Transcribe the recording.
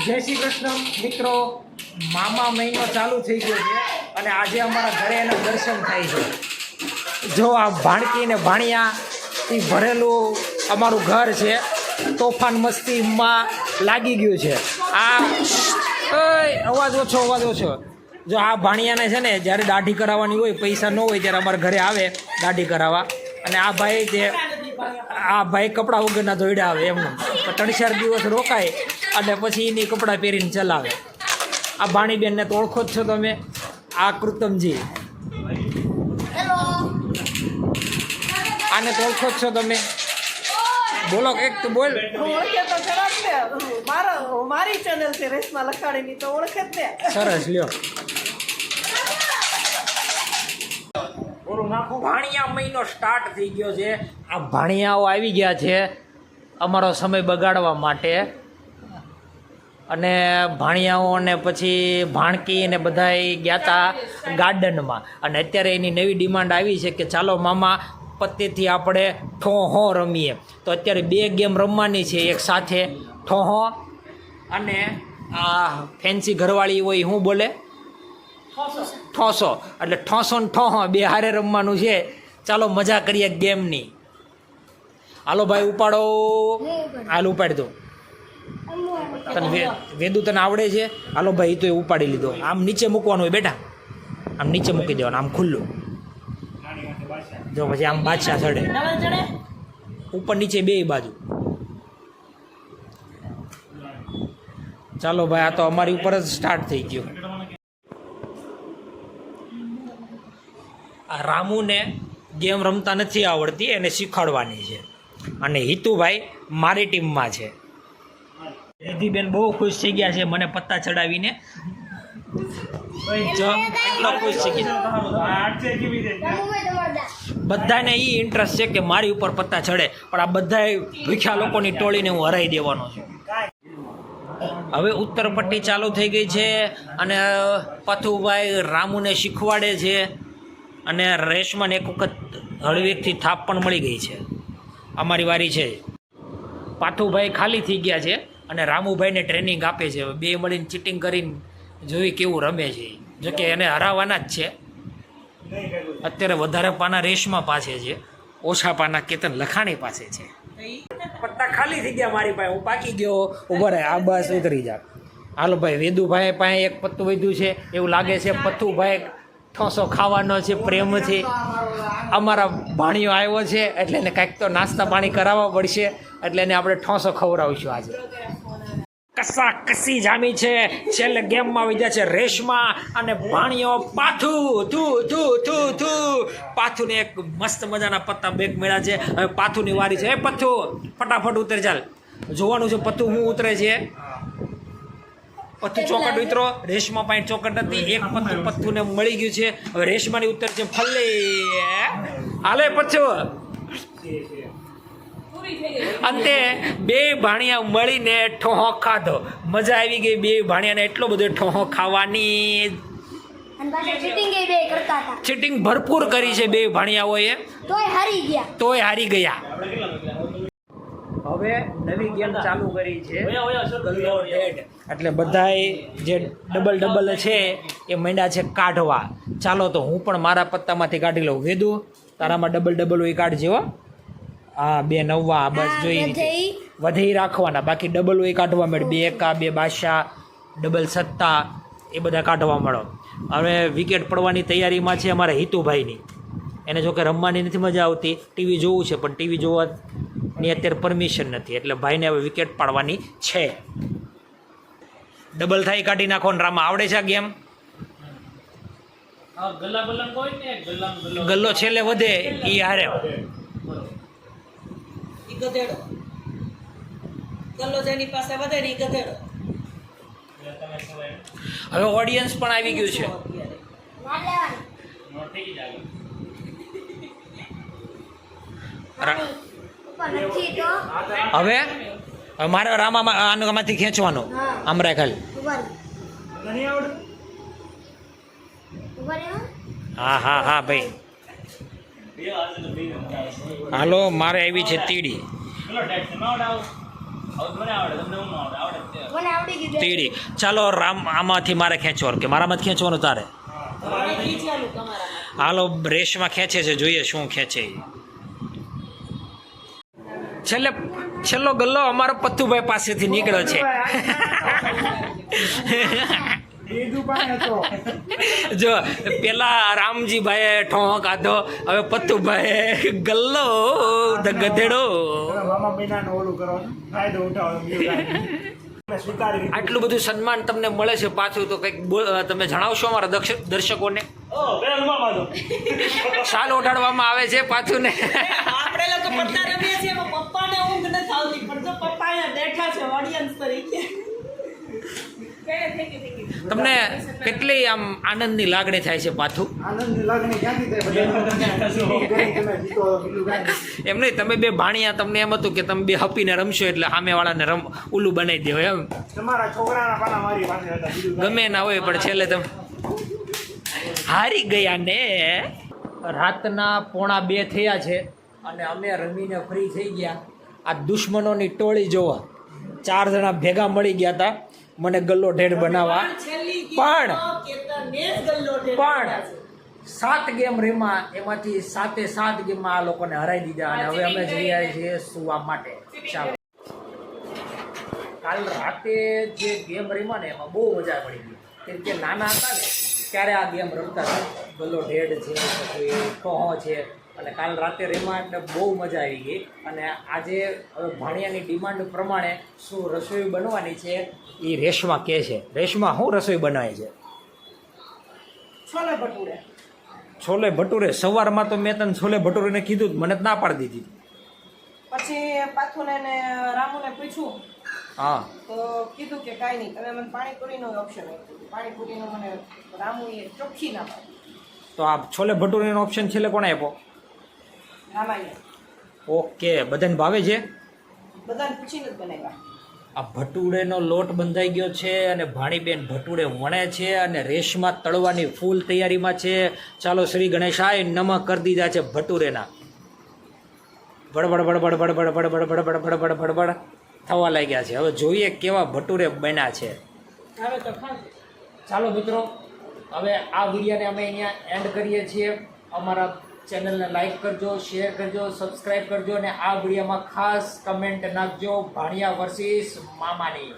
જય શ્રી કૃષ્ણ મિત્રો, મામા મહિનો ચાલુ થઈ ગયો છે અને આજે અમારા ઘરે એના દર્શન થાય છે. જો આ ભાણકી ને ભાણિયાથી ભરેલું અમારું ઘર છે. તોફાન મસ્તીમાં લાગી ગયું છે. આ અવાજ ઓછો. જો આ ભાણિયાને છે ને જ્યારે દાઢી કરાવવાની હોય, પૈસા ન હોય ત્યારે અમારા ઘરે આવે દાઢી કરાવવા. અને આ ભાઈ કપડાં વગરના ધોઈડા આવે એમનું 3-4 દિવસ રોકાય અને પછી એની કપડાં પહેરીને ચલાવે. આ ભાણીબેનને તો ઓળખો જ છો તમે, આ કૃતમજી. આને તો ઓળખો જ છો તમે, બોલો એક તો બોલ. ઓળખે તો ખરા જ ને, મારી ચેનલ છે રેશમા લખાણીની, તો ઓળખે જ ને. સરસ લ્યો. ભાણિયા મહિનો સ્ટાર્ટ થઈ ગયો છે. આ ભાણિયાઓ આવી ગયા છે અમારો સમય બગાડવા માટે. અને ભાણિયાઓને પછી ભાણકી ને બધાય ગયા હતા ગાર્ડનમાં. અને અત્યારે એની નવી ડિમાન્ડ આવી છે કે ચાલો મામા પત્તેથી આપણે ઠોહો રમીએ. તો અત્યારે 2 ગેમ રમવાની છે એક સાથે, ઠોહો અને આ ફેન્સી ઘરવાળી હોય શું બોલે, ઠોસો. એટલે ઠોસો ને ઠોહો 2 હારે રમવાનું છે. ચાલો મજા કરીએ ગેમની. હાલો ભાઈ ઉપાડો. હાલ ઉપાડી દો. તને વેદુ તને આવડે છે? હાલો ભાઈ તો એ ઉપાડી લીધો. આમ નીચે મૂકવાનું હોય બેટા, આમ નીચે મૂકી દેવાનું, આમ ખુલ્લું. જો પછી આમ બાદશાહ ચડે, ઉપર નીચે 2 બાજુ. ચાલો ભાઈ, આ તો અમારી ઉપર જ સ્ટાર્ટ થઈ ગયું. આ રામુને ગેમ રમતા નથી આવડતી, એને શીખવાડવાની છે. અને હિતુભાઈ મારી ટીમમાં છે. રિધિબેન બહુ ખુશ થઈ ગયા છે મને પત્તા ચડાવીને. એટલો ખુશ થઈ ગયા. બધાને એ ઇન્ટરેસ્ટ છે કે મારી ઉપર પત્તા ચડે, પણ આ બધા ભૂખ્યા લોકોની ટોળીને હું હરાઈ દેવાનો છું. હવે ઉત્તર પટ્ટી ચાલુ થઈ ગઈ છે અને પથુભાઈ રામુને શીખવાડે છે. અને રેશમાને એક વખત હળવેકથી થાપ પણ મળી ગઈ છે. અમારી વારી છે. પાથુભાઈ ખાલી થઈ ગયા છે અને રામુભાઈને ટ્રેનિંગ આપે છે. 2 મળીને ચીટિંગ કરીને જોઈ કેવું રમે છે. જોકે એને હરાવવાના જ છે. અત્યારે વધારે પાના રેશમા પાસે છે, ઓછા પાના કેતન લખાણી પાસે છે. પત્તા ખાલી થઈ ગયા મારી પાસે. હું પાકી ગયો. ઉભા રહે, આ બસ ઉતરી જા. હાલો ભાઈ, વેદુભાઈ પાસે એક પત્તું વધ્યું છે એવું લાગે છે. પથ્થુભાઈ ઠોસો ખાવાનો છે પ્રેમથી. અમારા ભાણિયો આવ્યો છે એટલે એને કાંઈક તો નાસ્તા પાણી કરાવવા પડશે. એટલે એને આપણે ઠોસો ખવડાવીશું આજે. કસા કસી જામી છે. છેલ્લે ગેમમાં આવી જાય છે રેશમા અને ભાણિયો પાથું. પાથુને એક મસ્ત મજાના પત્તા બેગ મળ્યા છે. હવે પાથુની વારી છે. પથ્થુ ફટાફટ ઉતરે, ચાલ. જોવાનું છે પથ્થુ હું ઉતરે છે. પથ્થુ ચોકટ ઉતરો. રેશમા પાસે ચોકટ નથી. એક પથ્થુને મળી ગયું છે. હવે રેશમાની ઉત્તર છે ફલ્લે. હાલે પથ્થુ. અંતે 2 ભાણિયા મળીને ઠોહો ખાધો. મજા આવી ગઈ 2 ભાણિયાને એટલો બધો ઠોહો ખાવાની. ચીટિંગ ભરપૂર કરી છે 2 ભાણિયાઓએ, તોય હારી ગયા. હવે નવી ગેમ ચાલુ કરી છે ગલ્લો ડેડ. એટલે બધાએ જે ડબલ છે એ મંડ્યા છે કાઢવા. ચાલો તો હું પણ મારા પત્તામાંથી કાઢી લઉં. વેદુ તારામાં ડબલ હોય કાઢજે હો. હા 2 નવા બસ જોઈ વધેઈ રાખવાના. બાકી ડબલ હોય કાઢવા મળે. 2 એકા 2 બાદશાહ, ડબલ સત્તા એ બધા કાઢવા મળો. હવે વિકેટ પડવાની તૈયારીમાં છે અમારા હિતુભાઈની. એને જો કે રમવાની નથી મજા આવતી, ટીવી જોવું છે પણ ટીવી જોવાની અત્યારે પરમિશન નથી. એટલે ભાઈને હવે વિકેટ પાડવાની છે. ડબલ થાય કાઢી નાખો ને. રામા આવડે છે આ ગેમ? ગલ્લો છેલ્લે વધે એ હારે. હવે ઓડિયન્સ પણ આવી ગયું છે. હવે મારે આમાંથી ખેંચવાનો. આમ રાખ ખાલી. હા ભાઈ. હાલો, મારે આવી છે તીડી. મને આવડે, તમને હું આવડે? આવડે. મને આવડી તીડી. ચાલો રામ, આમાંથી મારે ખેંચવાનું કે મારામાં જ ખેંચવાનું તારે? હાલો રેસમાં ખેંચે છે, જોઈએ શું ખેંચે ઈ. છેલ્લો ગલ્લો અમારો પથ્થુભાઈ પાસેથી નીકળ્યો છે. જો પેલા રામજીભાઈએ ઠોં કાઢો, હવે પથ્થુભાઈ ગલ્લો ગધેડો. આટલું બધું સન્માન તમને મળે છે પાછું, તો કંઈક તમે જણાવશો અમારા દર્શકોને? શાલ ઓઢાડવામાં આવે છે પાછું ને. આપણે લોકો પત્તા રમીએ છીએ, પપ્પાને ઊંઘ નથી આવતી, પણ જો પપ્પા અહીંયા બેઠા છે ઓડિયન્સ તરીકે. તમને કેટલી આમ આનંદની લાગણી થાય છે પાછું? એમ નહીં, તમે બે ભાણિયા, તમને એમ હતું કે તમે બે હપીને રમશો એટલે સામેવાળાને ઉલ્લું બનાવી દેવો એમ. ગમે ના હોય પણ છેલ્લે તમે હારી ગયા ને. રાતના 1:45 થયા છે અને અમે રમીને ફ્રી થઈ ગયા. આ દુશ્મનોની ટોળી જોવા 4 જણા ભેગા મળી ગયા હતા મને ગલ્લો ઢેડ બનાવવા, પણ 7 ગેમ રમ્યા, એમાંથી 7 ગેમમાં આ લોકોને હરાઈ દીધા અને હવે અમે જઈ રહ્યા છીએ સુવા માટે. ચાલો, કાલ રાતે જે ગેમ રમ્યા ને એમાં બહુ મજા પડી ગઈ, કેમ કે નાના હતા ને ત્યારે આ ગેમ રમતા હતા. ગલ્લો ઢેડ છે, પછી ટોહો છે, અને કાલ રાતે રમ્યા એટલે બહુ મજા આવી ગઈ. અને આજે હવે ભાણિયાની ડિમાન્ડ પ્રમાણે શું રસોઈ બનવાની છે એ રેશમા કહે છે. રેશમા શું રસોઈ બનાવે છે? છોલે ભટુરે. છોલે ભટુરે? સવારમાં તો મેં તને છોલે ભટુરેને કીધું, મને જ ના પાડી દીધી. પછી પાથુને ને રામુને પૂછ્યું, હા, તો કીધું કે કાંઈ નહીં, તમે મને પાણીપુરીનો ઓપ્શન આપ્યો. પાણીપુરીનો મને રામુએ ચોખ્ખી ના પાડી. તો આ છોલે ભટુરેનો ઓપ્શન છેલ્લે કોણે આપ્યો? રામાએ. ઓકે, બધાને ભાવે છે? બધાને પૂછીને જ બનાવ્યા. આ ભટુરેનો લોટ બંધાઈ ગયો છે અને ભાણીબેન ભટુરે વણે છે અને રેશમા તળવાની ફૂલ તૈયારીમાં છે. ચાલો શ્રી ગણેશાય નમઃ કરી દીધા છે ભટુરેના. બડબડ બડબડ બડબડ બડબડ બડબડ બડબડ બડબડ થવા લાગ્યા છે. હવે જોઈએ કેવા ભટુરે બન્યા છે. હવે તો ખાજો. ચાલો મિત્રો, હવે આ વિડીયોને અમે અહીંયા એન્ડ કરીએ છીએ. અમારા ચેનલને લાઈક કરજો, શેર કરજો, સબસ્ક્રાઈબ કરજો અને આ વિડીયોમાં ખાસ કમેન્ટ નાખજો ભાણિયા વર્સિસ મામાની.